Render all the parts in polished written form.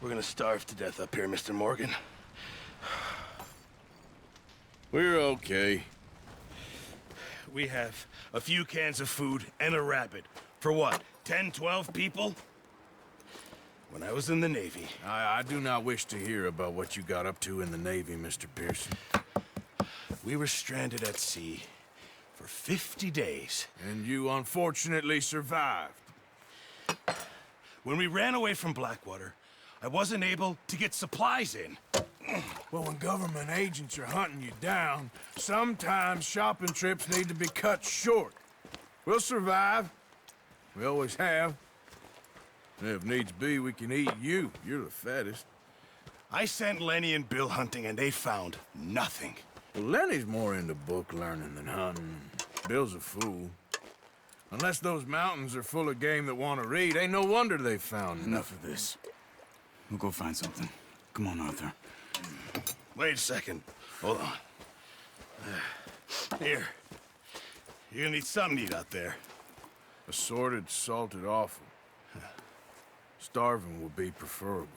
We're gonna starve to death up here, Mr. Morgan. We're okay. We have a few cans of food and a rabbit. For what, 10, 12 people? When I was in the Navy... I do not wish to hear about what you got up to in the Navy, Mr. Pearson. We were stranded at sea for 50 days. And you unfortunately survived. When we ran away from Blackwater, I wasn't able to get supplies in. Well, when government agents are hunting you down, sometimes shopping trips need to be cut short. We'll survive. We always have. And if needs be, we can eat you. You're the fattest. I sent Lenny and Bill hunting, and they found nothing. Well, Lenny's more into book learning than hunting. Bill's a fool. Unless those mountains are full of game that want to read, ain't no wonder they found Enough of this. We'll go find something. Come on, Arthur. Wait a second. Hold on. Here. You're gonna need something to eat out there. Assorted, salted offal. Starving would be preferable.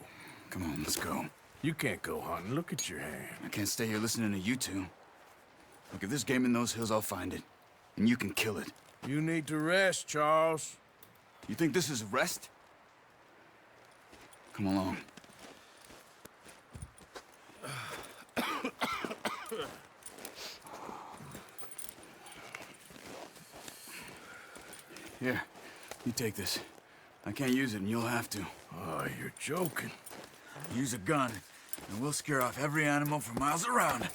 Come on, let's go. You can't go hunting. Look at your hand. I can't stay here listening to you two. Look, if there's game in those hills, I'll find it. And you can kill it. You need to rest, Charles. You think this is rest? Come along. Here, you take this. I can't use it, and you'll have to. Oh, you're joking. Use a gun, and we'll scare off every animal for miles around.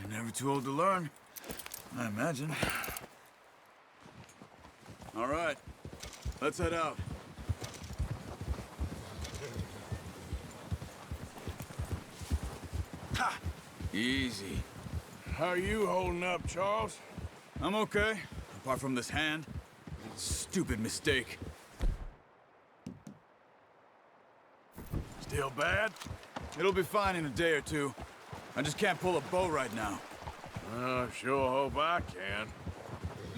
You're never too old to learn, I imagine. All right, let's head out. Ha! Easy. How are you holding up, Charles? I'm okay, apart from this hand. Stupid mistake. Still bad? It'll be fine in a day or two. I just can't pull a bow right now. Sure hope I can.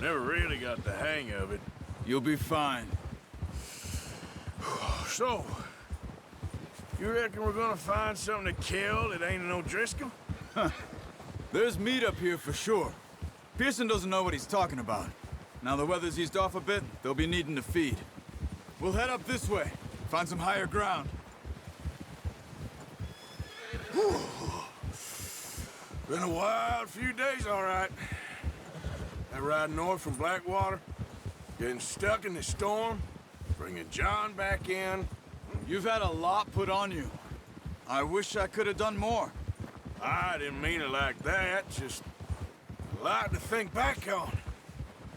Never really got the hang of it. You'll be fine. So, you reckon we're gonna find something to kill that ain't no Driscoll? There's meat up here for sure. Pearson doesn't know what he's talking about. Now the weather's eased off a bit, they'll be needing to feed. We'll head up this way, find some higher ground. Been a wild few days, all right. That ride north from Blackwater, getting stuck in the storm, bringing John back in. You've had a lot put on you. I wish I could have done more. I didn't mean it like that, just a lot to think back on.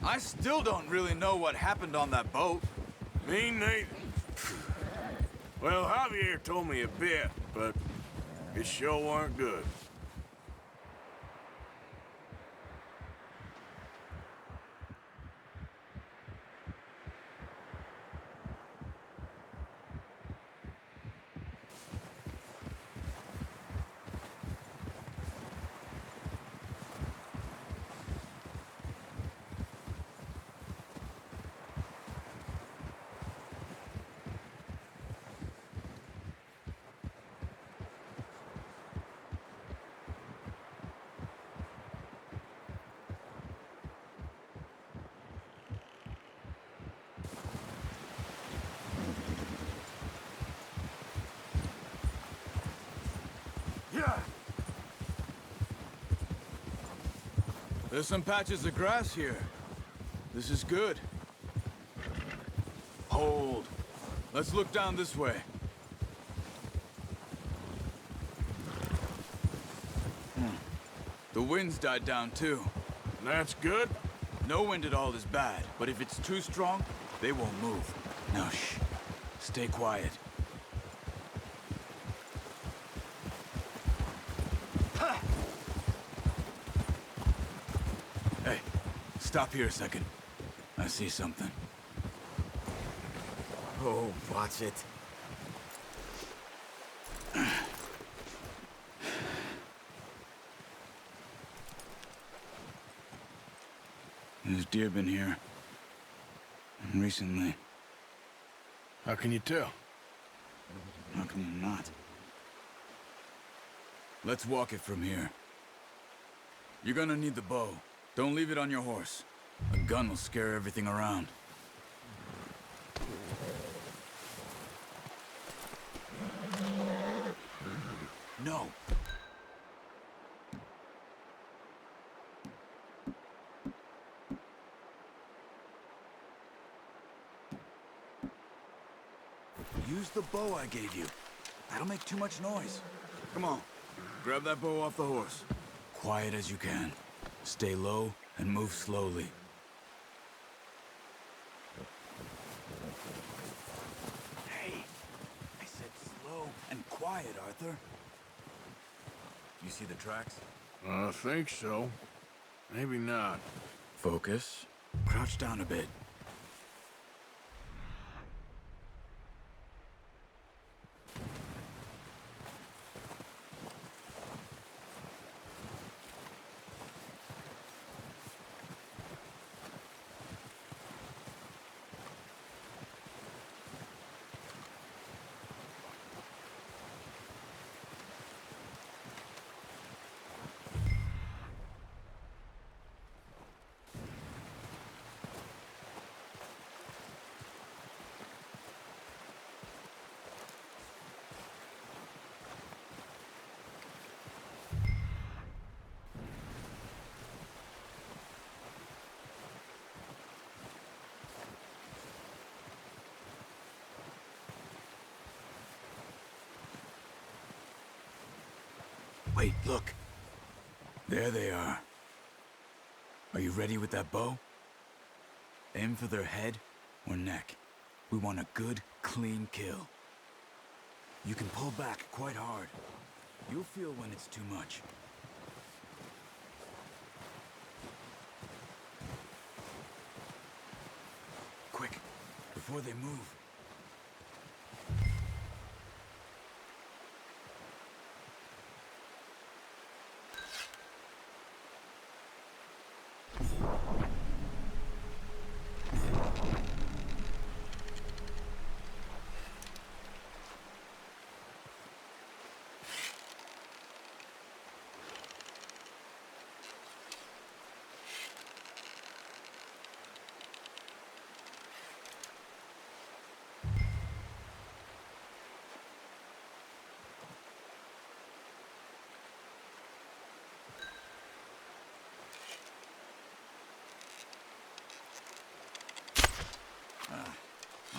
I still don't really know what happened on that boat. Me neither. Well, Javier told me a bit, but it sure weren't good. Yeah. There's some patches of grass here. This is good. Hold. Let's look down this way. The wind's died down too. That's good. No wind at all is bad, but if it's too strong, they won't move. Now shh. Stay quiet. Hey, stop here a second. I see something. Oh, watch it. There's deer been here. Recently. How can you tell? How come you're not? Let's walk it from here. You're gonna need the bow. Don't leave it on your horse. A gun will scare everything around. No. Use the bow I gave you. That'll make too much noise. Come on. Grab that bow off the horse. Quiet as you can. Stay low and move slowly. Hey, I said slow and quiet, Arthur. You see the tracks? I think so. Maybe not. Focus. Crouch down a bit. Wait, look. There they are. Are you ready with that bow? Aim for their head or neck. We want a good, clean kill. You can pull back quite hard. You'll feel when it's too much. Quick, before they move.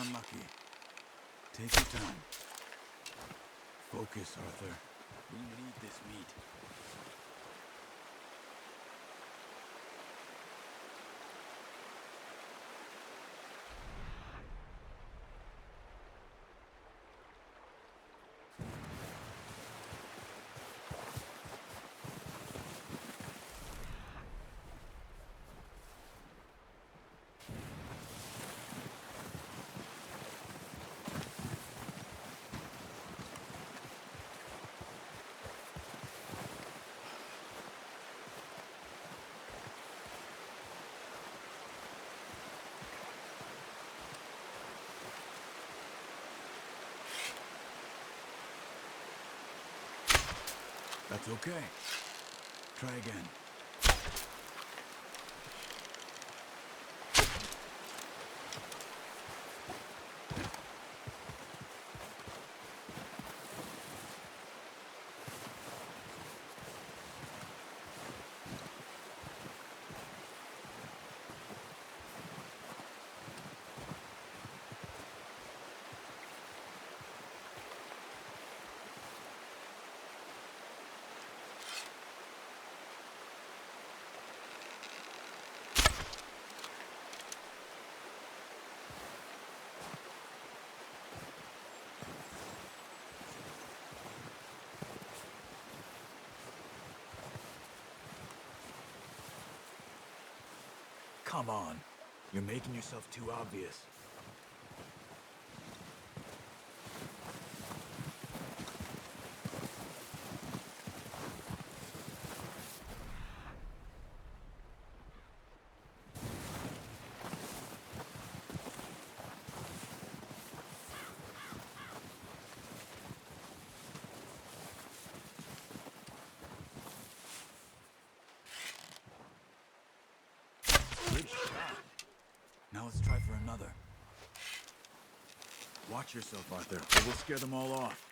Unlucky. Take your time. Focus, Arthur. We need this meat. That's okay. Try again. Come on. You're making yourself too obvious. another. Watch yourself, Arthur, or we'll scare them all off.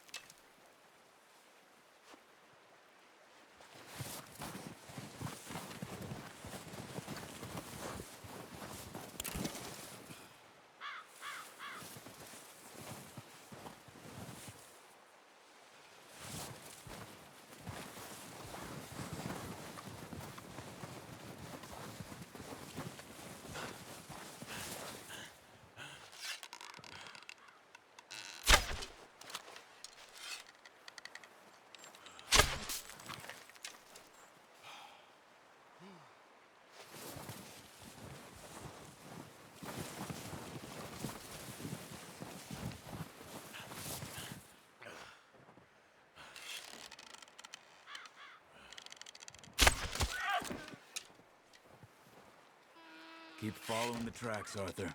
Keep following the tracks, Arthur.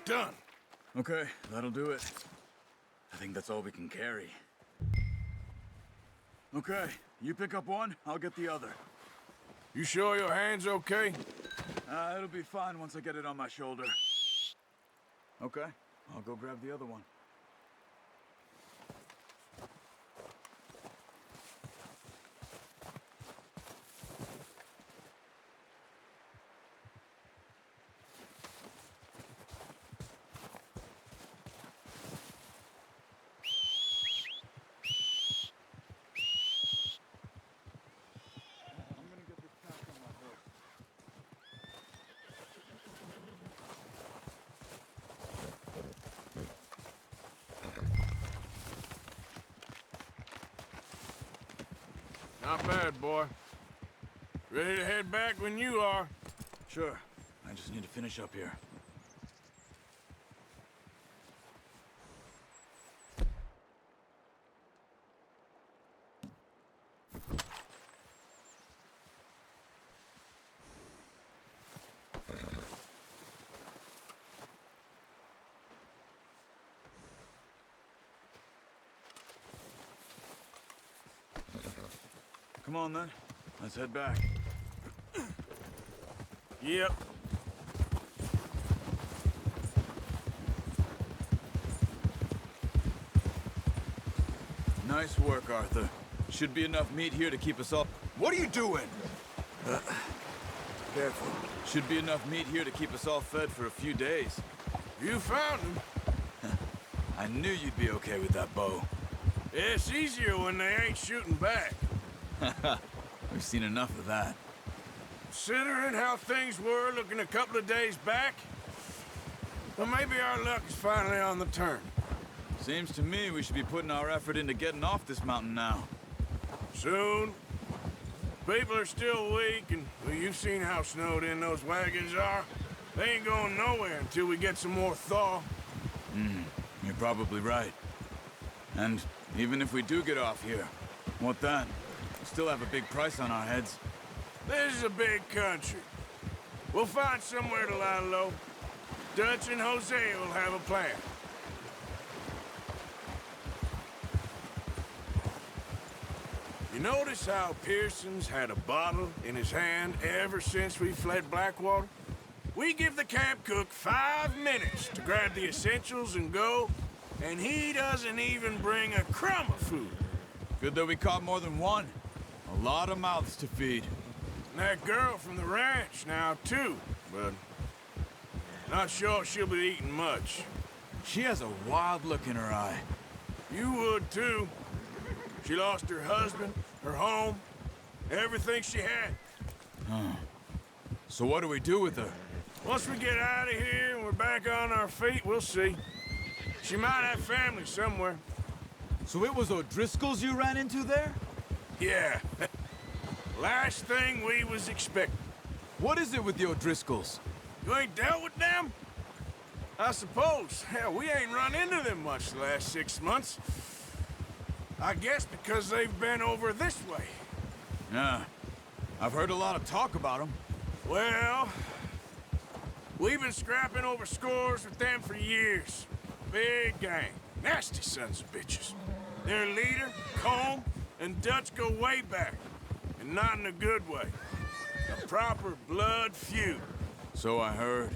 Done. Okay, that'll do it. I think that's all we can carry. Okay, you pick up one, I'll get the other. You sure your hand's okay? It'll be fine once I get it on my shoulder. Okay, I'll go grab the other one. Not bad, boy. Ready to head back when you are. Sure, I just need to finish up here. Come on, then. Let's head back. Yep. Nice work, Arthur. Should be enough meat here to keep us up. What are you doing? Careful. Should be enough meat here to keep us all fed for a few days. You found him. I knew you'd be okay with that bow. It's easier when they ain't shooting back. We've seen enough of that. Considering how things were looking a couple of days back, well, maybe our luck is finally on the turn. Seems to me we should be putting our effort into getting off this mountain now. Soon. People are still weak, and well, you've seen how snowed in those wagons are. They ain't going nowhere until we get some more thaw. You're probably right. And even if we do get off here, what then? We still have a big price on our heads. This is a big country. We'll find somewhere to lie low. Dutch and Jose will have a plan. You notice how Pearson's had a bottle in his hand ever since we fled Blackwater? We give the camp cook 5 minutes to grab the essentials and go, and he doesn't even bring a crumb of food. Good that we caught more than one. A lot of mouths to feed. And that girl from the ranch now, too, but not sure she'll be eating much. She has a wild look in her eye. You would, too. She lost her husband, her home, everything she had. So what do we do with her? Once we get out of here and we're back on our feet, we'll see. She might have family somewhere. So it was O'Driscoll's you ran into there? Yeah. Last thing we was expecting. What is it with the O'Driscolls? You ain't dealt with them? I suppose. Hell, we ain't run into them much the last 6 months. I guess because they've been over this way. Yeah. I've heard a lot of talk about them. Well, we've been scrapping over scores with them for years. Big gang. Nasty sons of bitches. Their leader, Combe, and Dutch go way back. And not in a good way. A proper blood feud. So I heard.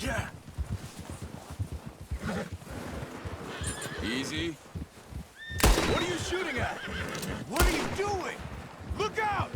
Yeah. Easy. What are you shooting at? What are you doing? Look out!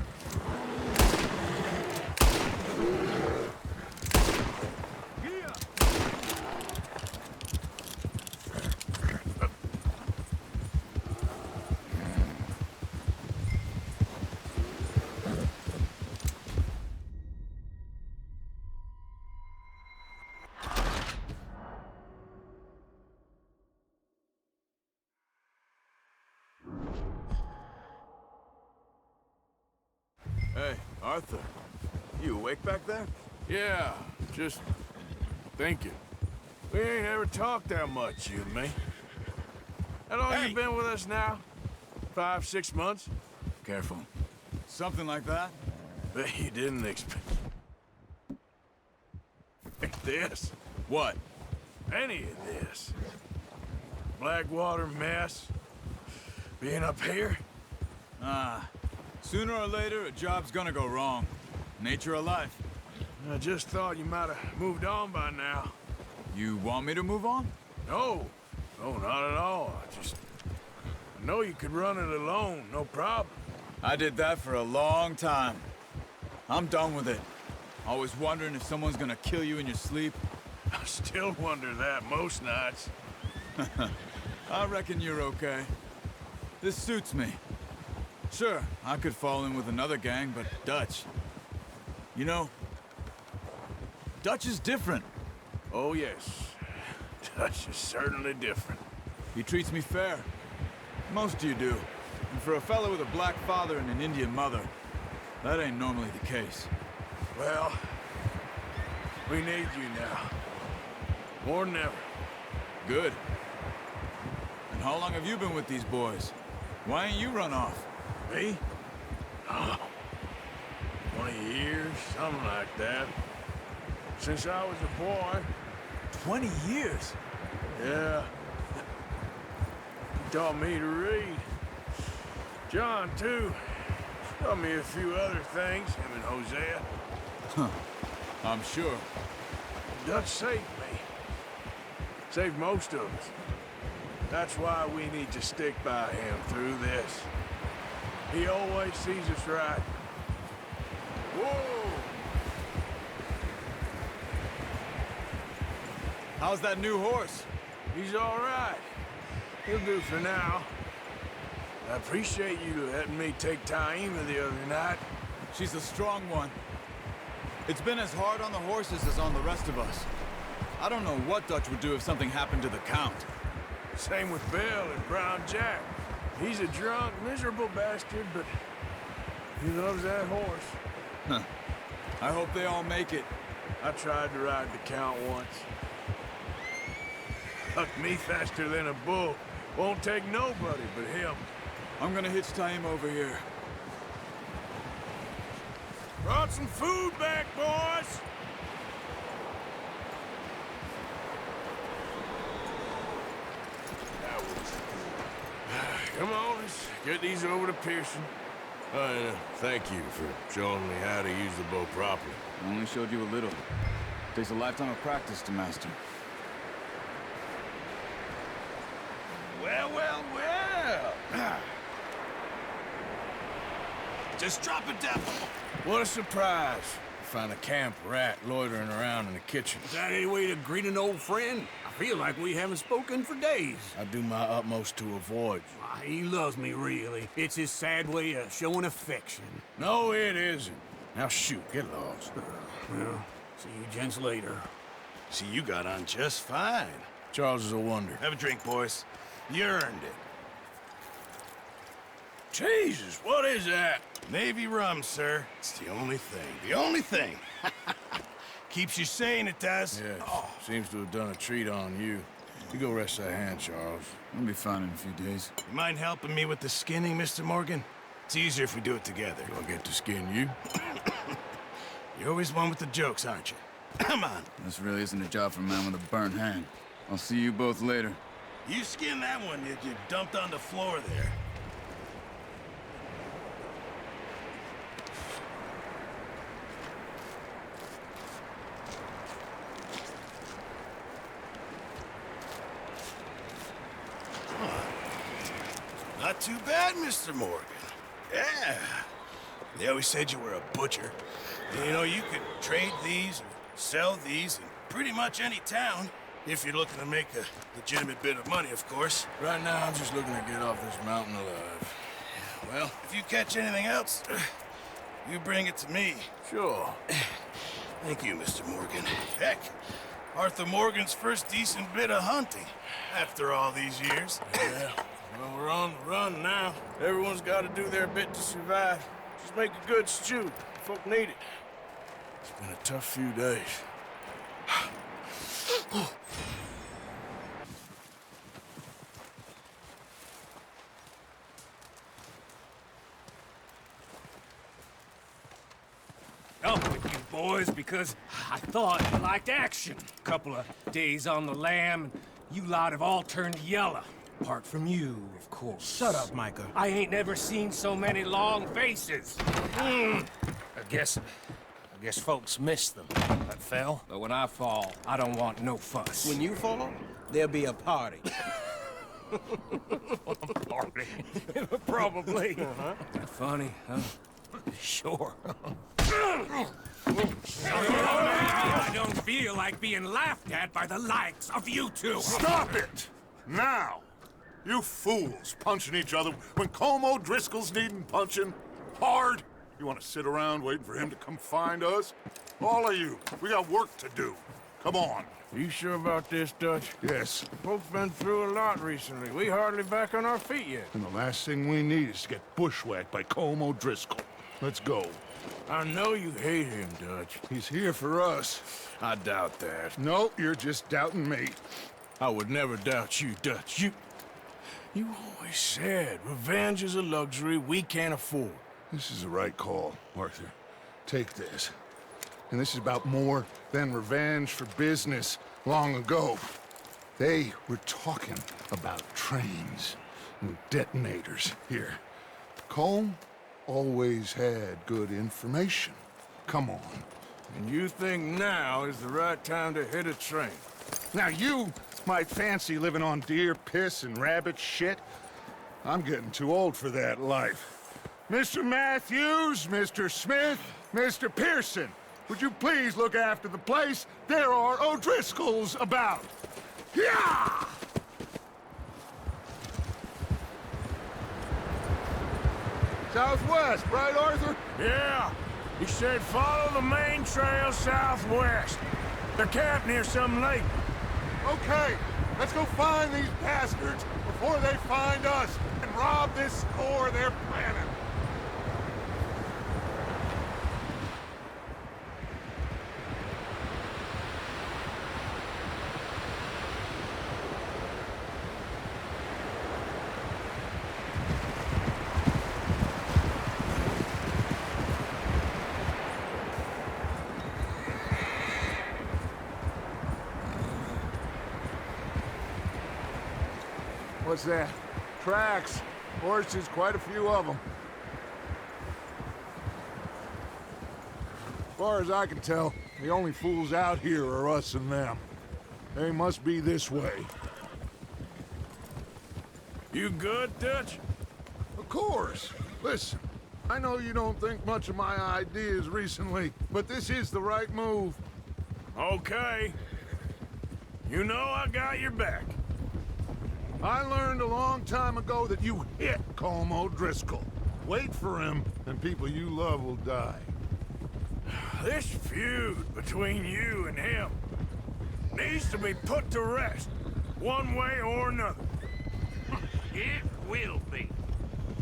Hey, Arthur. You awake back there? Yeah, just thinking. We ain't ever talked that much, you and me. How long you been with us now? 5, 6 months? Careful. Something like that? Bet you didn't expect this. What? Any of this. Blackwater mess. Being up here? Sooner or later, a job's gonna go wrong. Nature of life. I just thought you might have moved on by now. You want me to move on? No. No, not at all. I know you could run it alone, no problem. I did that for a long time. I'm done with it. Always wondering if someone's gonna kill you in your sleep. I still wonder that most nights. I reckon you're okay. This suits me. Sure, I could fall in with another gang, but Dutch... You know, Dutch is different. Oh, yes. Dutch is certainly different. He treats me fair. Most of you do. And for a fellow with a black father and an Indian mother, that ain't normally the case. Well, we need you now. More than ever. Good. And how long have you been with these boys? Why ain't you run off? Me? Oh, 20 years, something like that. Since I was a boy. 20 years? Yeah. He taught me to read. John, too. Taught me a few other things, him and Hosea. Huh. I'm sure. Dutch saved me. Saved most of us. That's why we need to stick by him through this. He always sees us right. Whoa! How's that new horse? He's all right. He'll do for now. I appreciate you letting me take Taima the other night. She's a strong one. It's been as hard on the horses as on the rest of us. I don't know what Dutch would do if something happened to the Count. Same with Bill and Brown Jack. He's a drunk, miserable bastard, but he loves that horse. Huh. I hope they all make it. I tried to ride the Count once. Hucked me faster than a bull. Won't take nobody but him. I'm gonna hitch Taima over here. Brought some food back, boys! Come on, let's get these over to Pearson. Thank you for showing me how to use the bow properly. I only showed you a little. Takes a lifetime of practice to master. Well, well, well. Just drop it down. What a surprise. Find a camp rat loitering around in the kitchen. Is that any way to greet an old friend? I feel like we haven't spoken for days. I do my utmost to avoid you. Why, he loves me, really. It's his sad way of showing affection. No, it isn't. Now shoot, get lost. Well, see you gents later. See, you got on just fine. Charles is a wonder. Have a drink, boys. You earned it. Jesus, what is that? Navy rum, sir. It's the only thing. The only thing. Keeps you sane, it does. Yeah, seems to have done a treat on you. You go rest that hand, Charles. I'll be fine in a few days. You mind helping me with the skinning, Mr. Morgan? It's easier if we do it together. Do I get to skin you? You're always one with the jokes, aren't you? Come on. This really isn't a job for a man with a burnt hand. I'll see you both later. You skin that one that you dumped on the floor there. Not too bad, Mr. Morgan. Yeah. They always said you were a butcher. You know, you could trade these or sell these in pretty much any town. If you're looking to make a legitimate bit of money, of course. Right now, I'm just looking to get off this mountain alive. Well, if you catch anything else, you bring it to me. Sure. Thank you, Mr. Morgan. Heck, Arthur Morgan's first decent bit of hunting after all these years. Yeah, well, we're on the run now. Everyone's got to do their bit to survive. Just make a good stew. Folk need it. It's been a tough few days. Up with you boys because I thought you liked action. Couple of days on the lam, and you lot have all turned yellow. Apart from you, of course. Shut up, Micah. I ain't never seen so many long faces. I guess folks miss them. That fell. But when I fall, I don't want no fuss. When you fall, there'll be a party. Party. Probably. That funny, huh? Sure. I don't feel like being laughed at by the likes of you two. Stop it! Now! You fools punching each other when Como Driscoll's needing punching hard. You want to sit around waiting for him to come find us? All of you, we got work to do. Come on. You sure about this, Dutch? Yes. Folks been through a lot recently. We hardly back on our feet yet. And the last thing we need is to get bushwhacked by Como Driscoll. Let's go. I know you hate him, Dutch. He's here for us. I doubt that. No, you're just doubting me. I would never doubt you, Dutch. You always said revenge is a luxury we can't afford. This is the right call, Arthur. Take this. And this is about more than revenge for business long ago. They were talking about trains and detonators here. Colm always had good information. Come on. And you think now is the right time to hit a train? Now you might fancy living on deer piss and rabbit shit. I'm getting too old for that life. Mr. Matthews, Mr. Smith, Mr. Pearson, would you please look after the place? There are O'Driscolls about. Yeah! Southwest, right, Arthur? Yeah. He said follow the main trail southwest. They're camped near some lake. Okay, let's go find these bastards before they find us and rob this store they're planning. What's that? Tracks. Horses, quite a few of them. As far as I can tell, the only fools out here are us and them. They must be this way. You good, Dutch? Of course. Listen, I know you don't think much of my ideas recently, but this is the right move. Okay. You know I got your back. I learned a long time ago that you hit Colm O'Driscoll. Wait for him, and people you love will die. This feud between you and him needs to be put to rest, one way or another. It will be.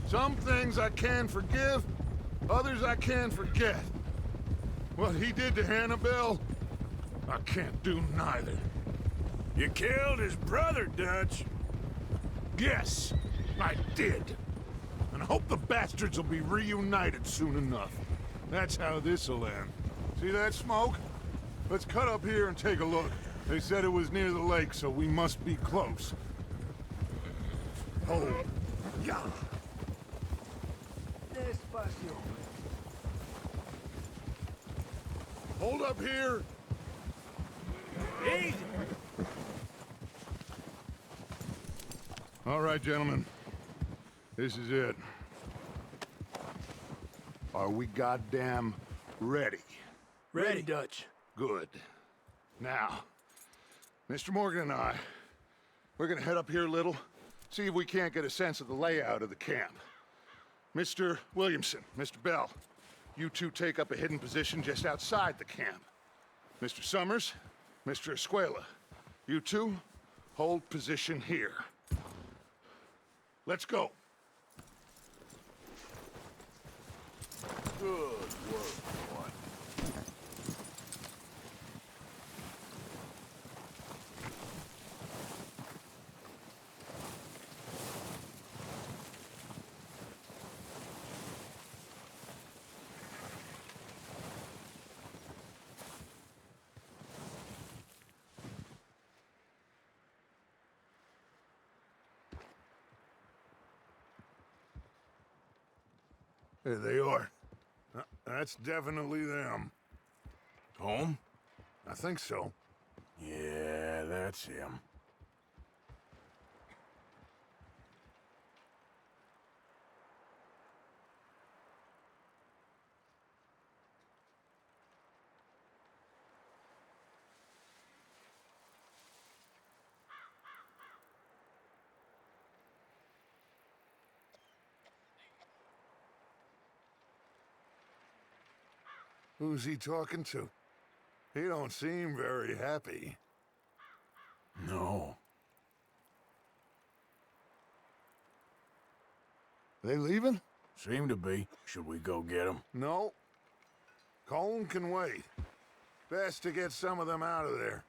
Some things I can forgive, Others I can't forget. What he did to Annabelle, I can't do neither. You killed his brother, Dutch. Yes, I did. And I hope the bastards will be reunited soon enough. That's how this'll end. See that smoke? Let's cut up here and take a look. They said it was near the lake, so we must be close. Oh, yeah. Despacio. Hold up here. Easy. All right, gentlemen. This is it. Are we goddamn ready? Ready, Dutch. Good. Now, Mr. Morgan and I, we're gonna head up here a little, see if we can't get a sense of the layout of the camp. Mr. Williamson, Mr. Bell, you two take up a hidden position just outside the camp. Mr. Summers, Mr. Escuela, you two hold position here. Let's go. Good work, boy. There they are. That's definitely them. Home? I think so. Yeah, that's him. Who's he talking to? He don't seem very happy. No. They leaving? Seem to be. Should we go get him? No. Colm can wait. Best to get some of them out of there.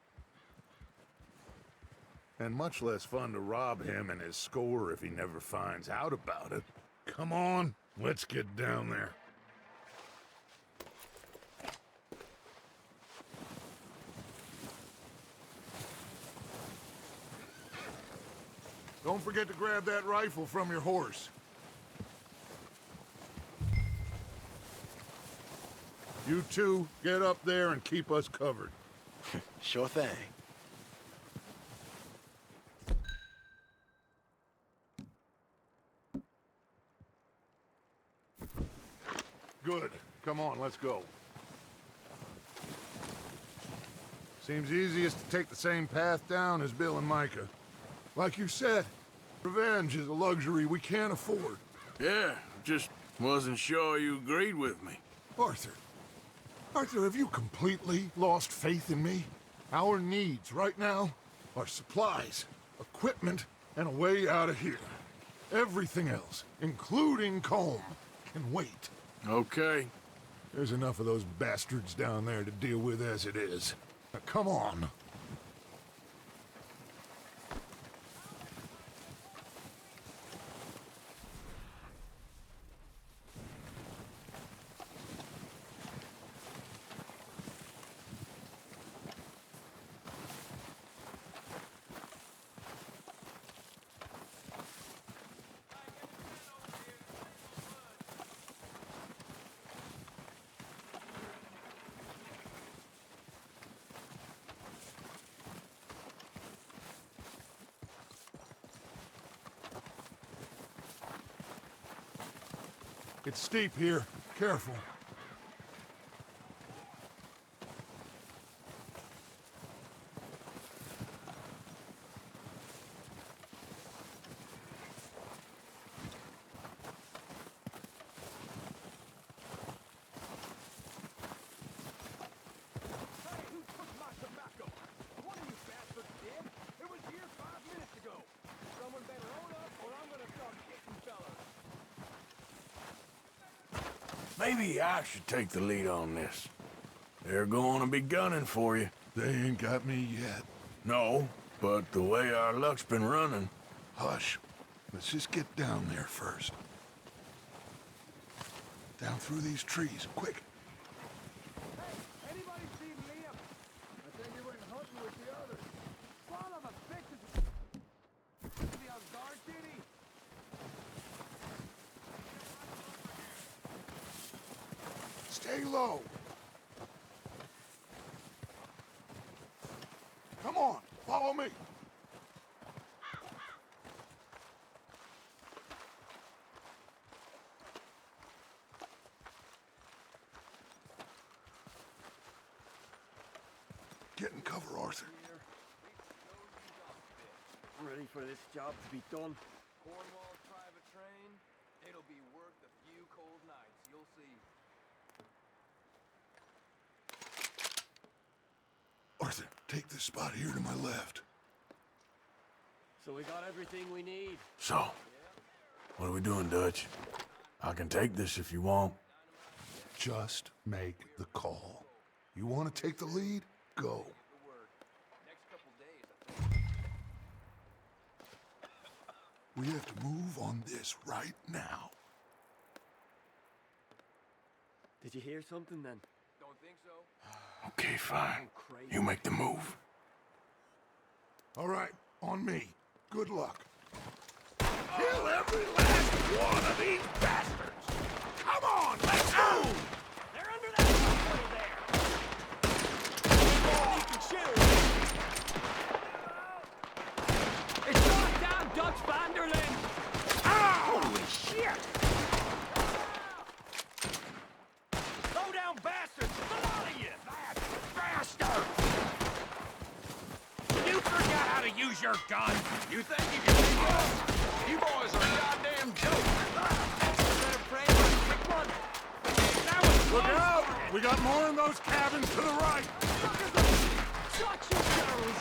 And much less fun to rob him and his score if he never finds out about it. Come on, let's get down there. Don't forget to grab that rifle from your horse. You two, get up there and keep us covered. Sure thing. Good. Come on, let's go. Seems easiest to take the same path down as Bill and Micah. Like you said, revenge is a luxury we can't afford. Yeah, just wasn't sure you agreed with me. Arthur. Arthur, have you completely lost faith in me? Our needs right now are supplies, equipment, and a way out of here. Everything else, including Colm, can wait. Okay. There's enough of those bastards down there to deal with as it is. Now, come on. It's steep here. Careful. Maybe I should take the lead on this. They're going to be gunning for you. They ain't got me yet. No, but the way our luck's been running... Hush. Let's just get down there first. Down through these trees, quick. Anybody seen Liam? I think he went hunting with the others. Son of a bitch! Is he on guard duty? Stay low. Come on, follow me. Get in cover, Arthur. Ready for this job to be done. Cornwall's private train, it'll be worth a few cold nights, you'll see. Arthur, take this spot here to my left. So we got everything we need. So, what are we doing, Dutch? I can take this if you want. Just make the call. You want to take the lead? Go. Next couple days, We have to move on this right now. Did you hear something then? don't think so? Okay, fine. Crazy. You make the move. All right, on me. Good luck. Kill every last one of these bastards! Come on, let's move! They're under that hospital there. You can shoot. It's shot down, Dutch Vanderlyn. Holy shit! Slow down, bastards! The lot of you! Bastard! You forgot how to use your gun. You think you can beat us? You boys are a goddamn joke. Better pray for a quick one. That was Look close, out! Morgan. We got more in those cabins to the right! Shut yourselves!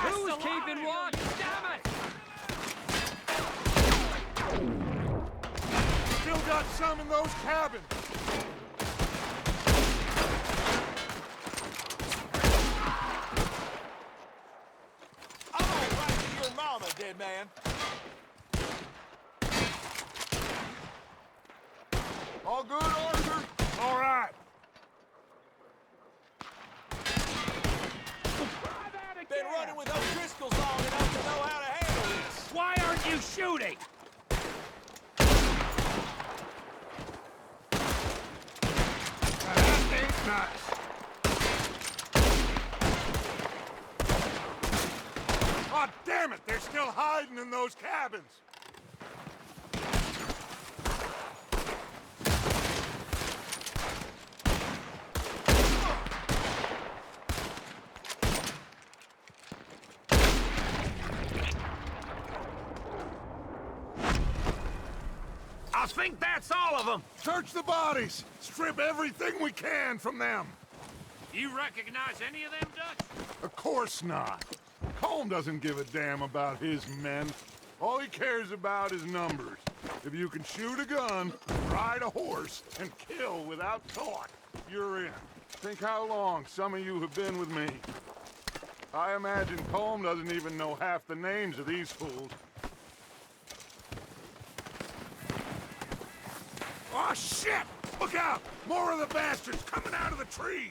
Who was keeping watch? Damn it! Still got some in those cabins! I'm all right to your mama, dead man. All good, Arthur? All right. Been running with those Driscolls long enough to know how to handle this. Why aren't you shooting? That ain't nice. Oh, damn it! They're still hiding in those cabins. I think that's all of them. Search the bodies. Strip everything we can from them. You recognize any of them, Dutch? Of course not. Colm doesn't give a damn about his men. All he cares about is numbers. If you can shoot a gun, ride a horse, and kill without thought, you're in. Think how long some of you have been with me. I imagine Colm doesn't even know half the names of these fools. Oh, shit! Look out! More of the bastards coming out of the trees!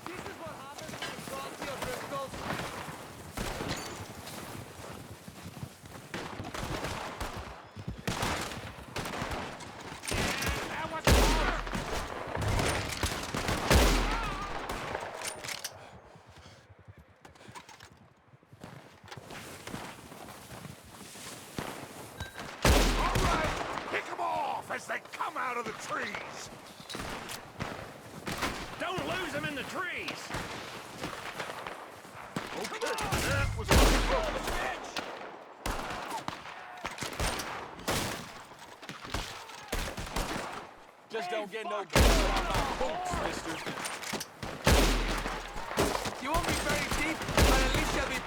This is what happens when you cross the Driscolls. That was close. All right! Pick them off as they come out of the trees! Don't lose them in the trees. Okay, that was close. Just don't get no blood on my boots, mister. You won't be very deep, but at least you'll be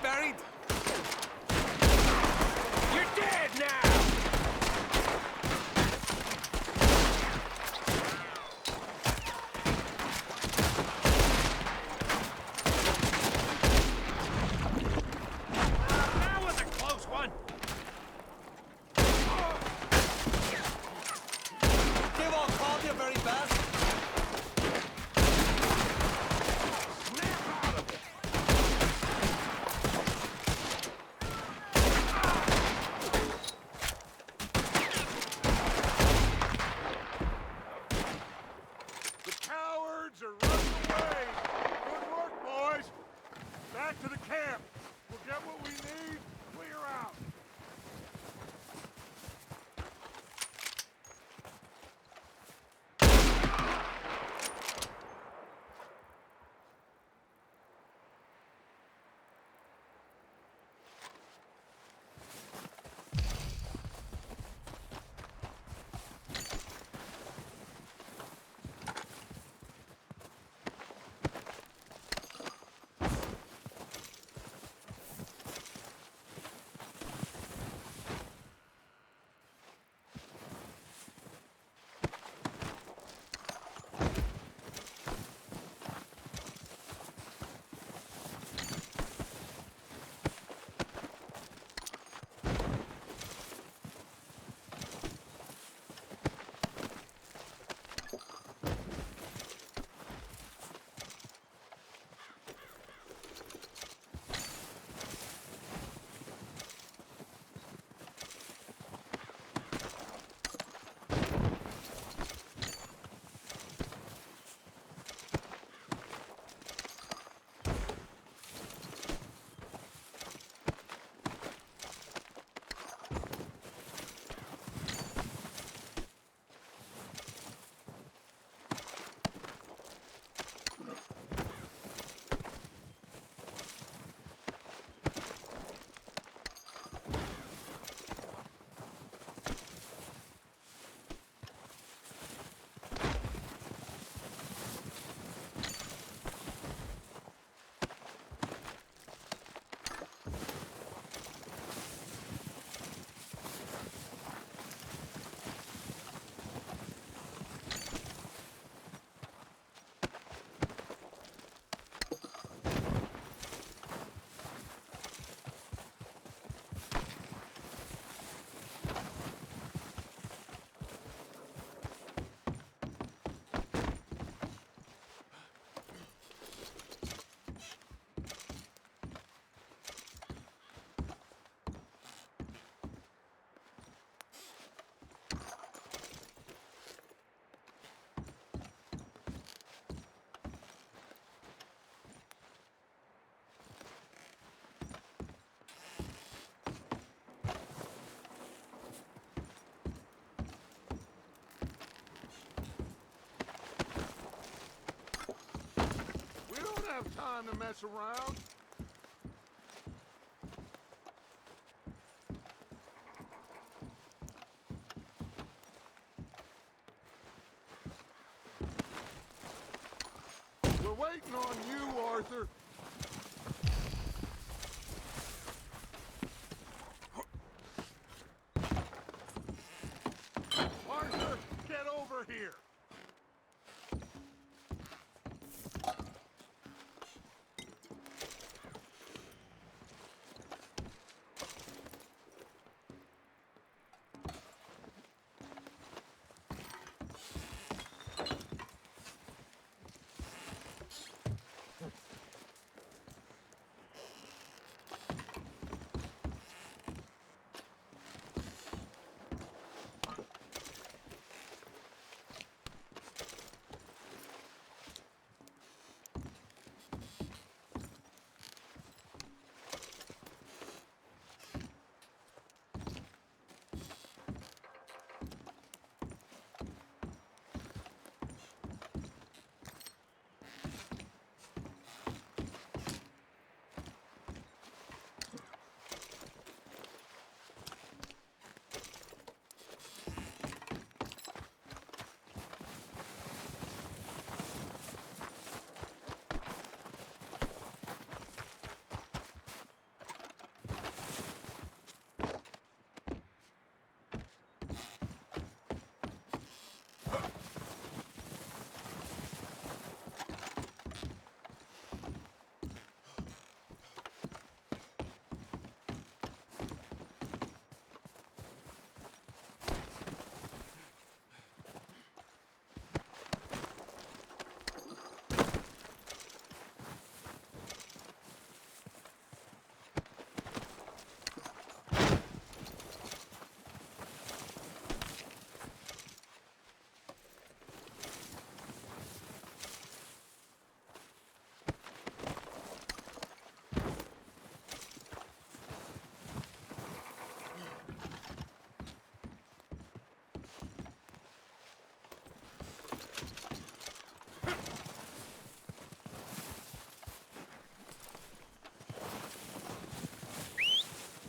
have time to mess around. We're waiting on you, Arthur. Arthur, get over here.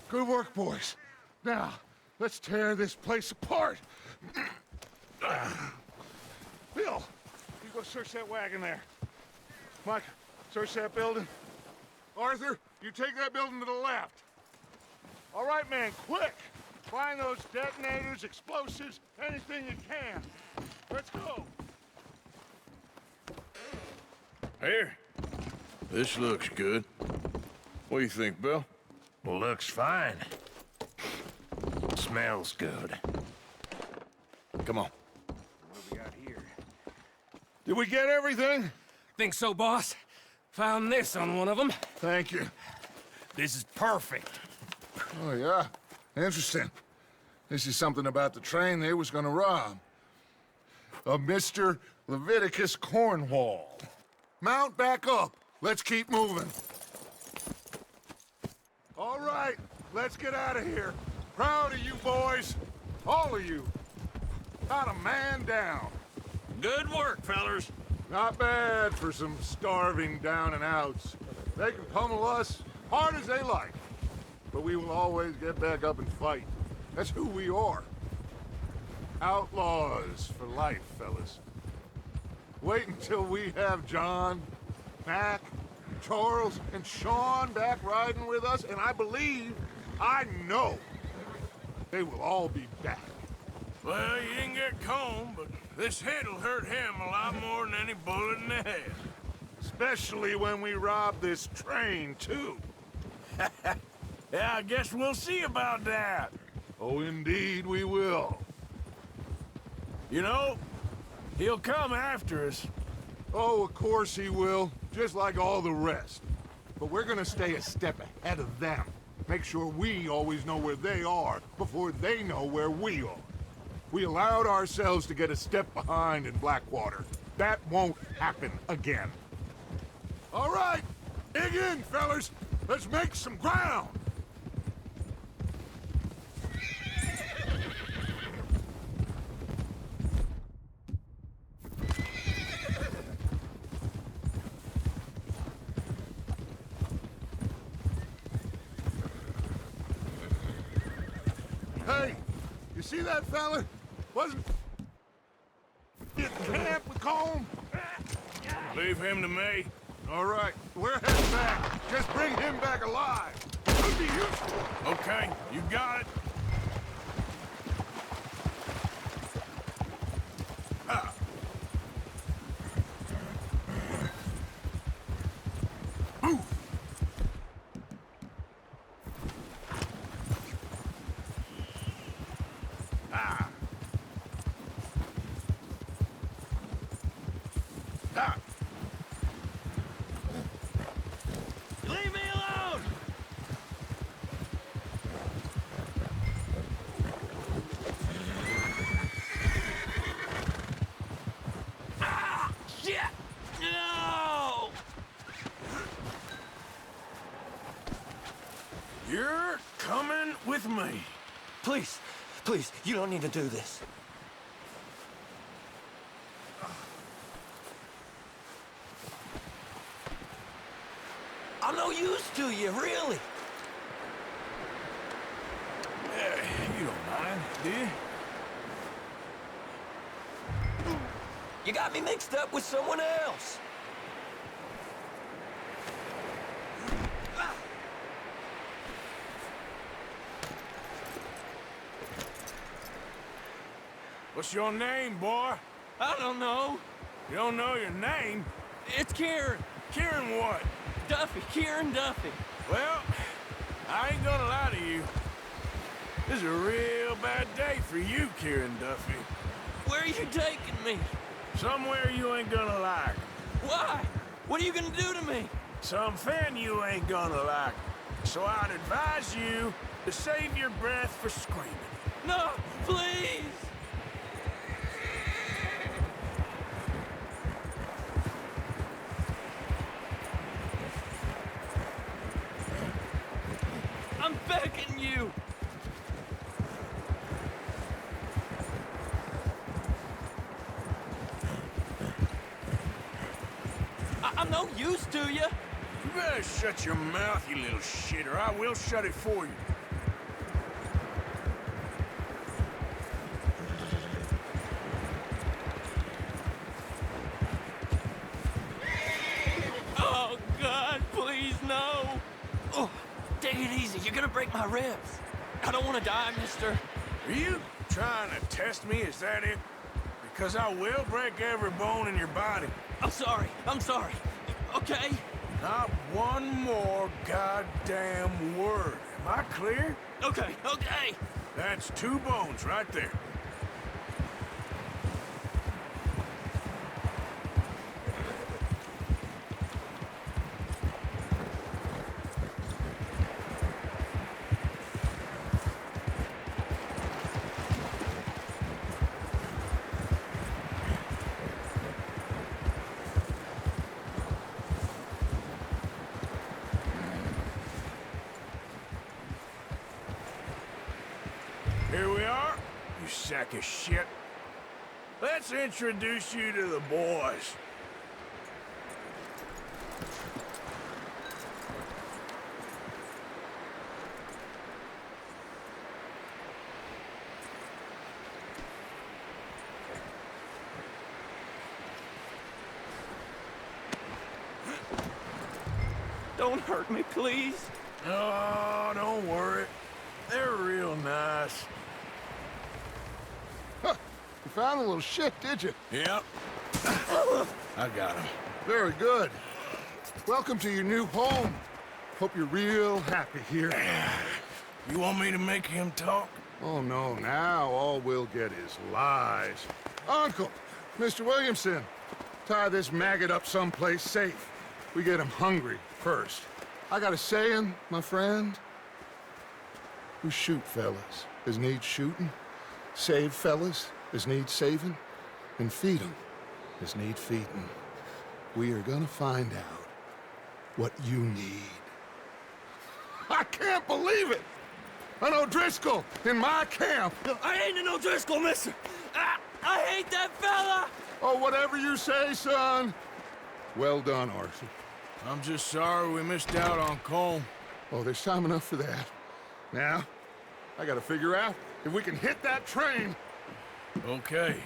Good work, boys. Now, let's tear this place apart. Bill, you go search that wagon there. Mike, search that building. Arthur, you take that building to the left. All right, man, quick. Find those detonators, explosives, anything you can. Let's go. Here. This looks good. What do you think, Bill? Looks fine. Smells good. Come on. What do we got here? Did we get everything? Think so, boss? Found this on one of them. Thank you. This is perfect. Oh, yeah? Interesting. This is something about the train they was gonna rob. A Mr. Leviticus Cornwall. Mount back up. Let's keep moving. All right, let's get out of here. Proud of you boys. All of you. Not a man down. Good work, fellers. Not bad for some starving down and outs. They can pummel us hard as they like. But we will always get back up and fight. That's who we are. Outlaws for life, fellas. Wait until we have John, Mac, Charles, and Sean back riding with us, and I know, they will all be back. Well, you didn't get Combe, but this hit'll hurt him a lot more than any bullet in the head. Especially when we rob this train, too. Yeah, I guess we'll see about that. Oh, indeed we will. You know, he'll come after us. Oh, of course he will, just like all the rest. But we're gonna stay a step ahead of them. Make sure we always know where they are before they know where we are. We allowed ourselves to get a step behind in Blackwater. That won't happen again. All right, dig in, fellas. Let's make some ground. see that fella? Wasn't at camp with Colm? Leave him to me. All right, we're heading back. Just bring him back alive. Could be useful. Okay, you got it. Leave me alone! Ah! Shit! No! You're coming with me. Please, please, you don't need to do this. I'm no use to you, really. You don't mind, do you? You got me mixed up with someone else. What's your name, boy? I don't know. You don't know your name? It's Kieran. Kieran what? Duffy. Kieran Duffy. Well, I ain't gonna lie to you. This is a real bad day for you, Kieran Duffy. Where are you taking me? Somewhere you ain't gonna like. Why? What are you gonna do to me? Something you ain't gonna like. So I'd advise you to save your breath for screaming. No, please. I'm begging you. I'm no use to you. You better shut your mouth, you little shit, or I will shut it for you. Oh, God, please, no. Oh, take it easy. You're gonna break my ribs. I don't want to die, mister. Are you trying to test me? Is that it? Because I will break every bone in your body. I'm sorry. I'm sorry. Okay? Not one more goddamn word. Am I clear? Okay, okay. That's 2 bones right there. Here we are, you sack of shit. Let's introduce you to the boys. Don't hurt me, please. Oh, don't worry. They're real nice. Huh. You found a little shit, did you? Yep. I got him. Very good. Welcome to your new home. Hope you're real happy here. You want me to make him talk? Oh, no, now all we'll get is lies. Uncle, Mr. Williamson, tie this maggot up someplace safe. We get him hungry first. I got a saying, my friend. We shoot fellas as need shooting, save fellas as need saving, and feed 'em as need feeding. We are gonna find out what you need. I can't believe it! An O'Driscoll in my camp! I ain't an O'Driscoll, mister. I hate that fella. Oh, whatever you say, son. Well done, Arthur. I'm just sorry we missed out on Colm. Oh, there's time enough for that. Now, I gotta figure out If we can hit that train... Okay.